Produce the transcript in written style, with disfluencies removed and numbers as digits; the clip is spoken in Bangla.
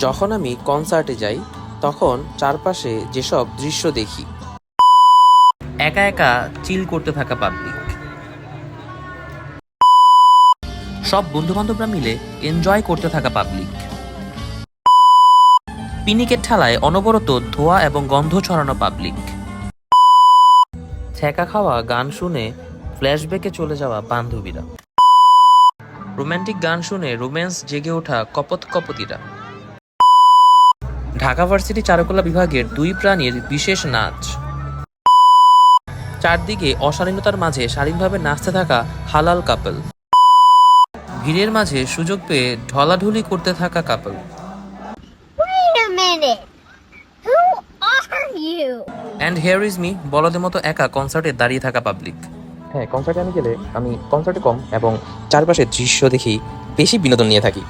যখন আমি কনসার্টে যাই তখন চারপাশে যেসব দৃশ্য দেখি, একা একা চিল করতে থাকা পাবলিক, সব বন্ধুবান্ধবরা মিলে এনজয় করতে থাকা পাবলিক, পিনিকের ঠেলায় অনবরত ধোঁয়া এবং গন্ধ ছড়ানো পাবলিক, ছ্যাঁকা খাওয়া গান শুনে ফ্ল্যাশব্যাকে চলে যাওয়া বান্ধবীরা, রোমান্টিক গান শুনে রোম্যান্স জেগে ওঠা কপোতিরা, ঢাকা ভার্সিটি চারুকলা বিভাগের দুই প্রাণীর বিশেষ নাচ, চারদিকে অশালীনতার মাঝে শালীনভাবে নাচতে থাকা হালাল কাপল, ভিড়ের মাঝে সুযোগ পেয়ে ঢলাঢুলি করতে থাকা কাপল, Wait a minute. Who are you? And hair is me বলদের মতো একা কনসার্টে দাঁড়িয়ে থাকা পাবলিক। হ্যাঁ, কনসার্টে আমি গেলে আমি কনসার্টে কম এবং চারপাশের দৃশ্য দেখি বেশি বিনোদন নিয়ে থাকি।